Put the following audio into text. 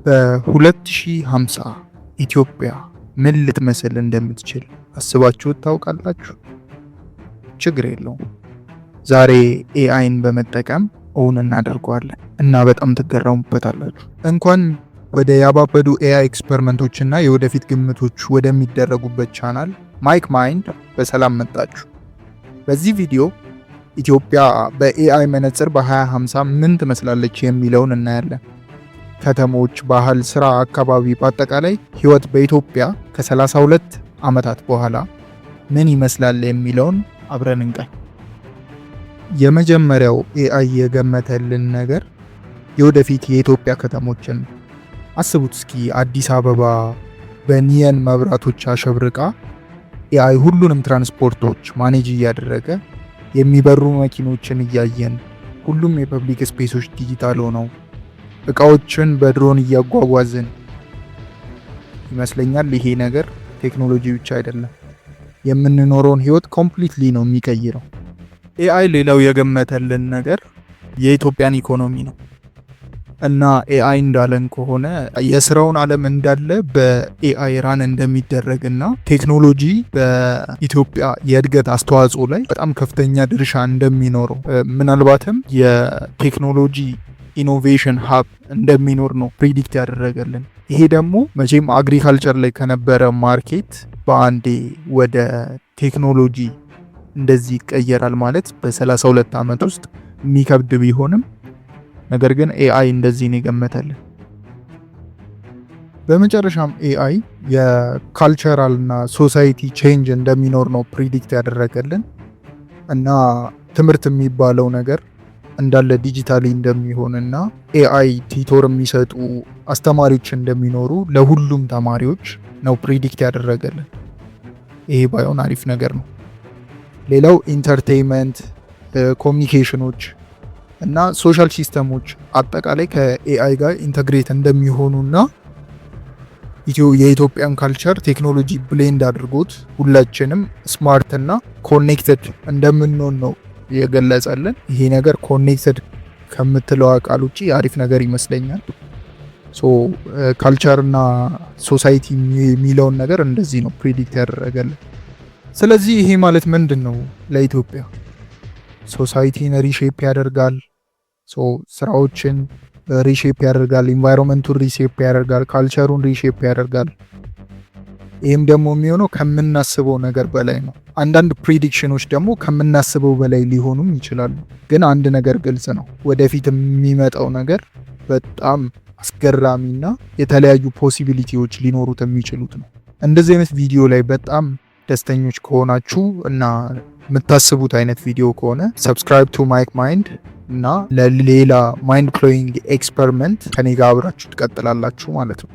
በ2050 ኢትዮጵያ ምን ልትመስል እንደምትችል አስባችሁት ታውቃላችሁ? ችግር የለውም። ዛሬ ኤአይን በመጠቀም እውን እናደርገዋለን እና በጣም ትገረሙበታላችሁ። እንኳን ወደ ያባበዱ ኤአይ ኤክስፐሪመንቶችና የወደፊት ግምቶች ወደሚደረጉበት ቻናል ማይክ ማይንድ በሰላም መጣችሁ። በዚህ ቪዲዮ ኢትዮጵያ በኤአይ መነጽር በ2050 ምን ትመስላለች የሚለውን እናያለን። ከተሞች፣ ባህል፣ ስራ፣ አካባቢ፣ በአጠቃላይ ህይወት በኢትዮጵያ ከ32 ዓመታት በኋላ ምን ይመስላል የሚለውን አብረን እንቃኝ። የመጀመሪያው ኤአይ የገመተልን ነገር የወደፊት የኢትዮጵያ ከተሞችን አስቡት እስኪ። አዲስ አበባ በኒየን መብራቶች አሸብርቃ ኤአይ ሁሉንም ትራንስፖርቶች ማኔጅ እያደረገ የሚበሩ መኪኖችን እያየን ሁሉም የፐብሊክ ስፔሶች ዲጂታል ሆነው እቃዎችን በድሮን እያጓጓዝን ይመስለኛል። ይሄ ነገር ቴክኖሎጂ ብቻ አይደለም፣ የምንኖረውን ህይወት ኮምፕሊትሊ ነው የሚቀይረው። ኤአይ ሌላው የገመተልን ነገር የኢትዮጵያን ኢኮኖሚ ነው እና ኤአይ እንዳለን ከሆነ የስራውን ዓለም እንዳለ በኤአይ ራን እንደሚደረግና ቴክኖሎጂ በኢትዮጵያ የእድገት አስተዋጽኦ ላይ በጣም ከፍተኛ ድርሻ እንደሚኖረው ምናልባትም የቴክኖሎጂ ኢኖቬሽን ሀብ እንደሚኖር ነው ፕሪዲክት ያደረገልን። ይሄ ደግሞ መቼም አግሪካልቸር ላይ ከነበረ ማርኬት በአንዴ ወደ ቴክኖሎጂ እንደዚህ ይቀየራል ማለት በ32 ዓመት ውስጥ የሚከብድ ቢሆንም ነገር ግን ኤአይ እንደዚህ ነው የገመተልን። በመጨረሻም ኤአይ የካልቸራል እና ሶሳይቲ ቼንጅ እንደሚኖር ነው ፕሪዲክት ያደረገልን እና ትምህርት የሚባለው ነገር እንዳለ ዲጂታሊ እንደሚሆንና ኤአይ ቲቶር የሚሰጡ አስተማሪዎች እንደሚኖሩ ለሁሉም ተማሪዎች ነው ፕሪዲክት ያደረገልን። ይሄ ባይሆን አሪፍ ነገር ነው። ሌላው ኢንተርቴይንመንት፣ ኮሚኒኬሽኖች እና ሶሻል ሲስተሞች አጠቃላይ ከኤአይ ጋር ኢንተግሬት እንደሚሆኑና የኢትዮጵያን ካልቸር ቴክኖሎጂ ብሌንድ አድርጎት ሁላችንም ስማርት እና ኮኔክትድ እንደምንሆን ነው የገለጸልን። ይሄ ነገር ኮኔክትድ ከምትለው ቃል ውጪ አሪፍ ነገር ይመስለኛል። ካልቸር እና ሶሳይቲ የሚለውን ነገር እንደዚህ ነው ፕሪዲክት ያደረገልን። ስለዚህ ይሄ ማለት ምንድን ነው? ለኢትዮጵያ ሶሳይቲን ሪሼፕ ያደርጋል፣ ስራዎችን ሪሼፕ ያደርጋል፣ ኢንቫይሮንመንቱን ሪሼፕ ያደርጋል፣ ካልቸሩን ሪሼፕ ያደርጋል። ይህም ደግሞ የሚሆነው ከምናስበው ነገር በላይ ነው። አንዳንድ ፕሪዲክሽኖች ደግሞ ከምናስበው በላይ ሊሆኑም ይችላሉ። ግን አንድ ነገር ግልጽ ነው፣ ወደፊት የሚመጣው ነገር በጣም አስገራሚና የተለያዩ ፖሲቢሊቲዎች ሊኖሩት የሚችሉት ነው። እንደዚህ አይነት ቪዲዮ ላይ በጣም ደስተኞች ከሆናችሁ እና የምታስቡት አይነት ቪዲዮ ከሆነ ሰብስክራይብ ቱ ማይክ ማይንድ እና ለሌላ ማይንድ ብሎዊንግ ኤክስፐሪመንት ከኔ ጋር አብራችሁ ትቀጥላላችሁ ማለት ነው።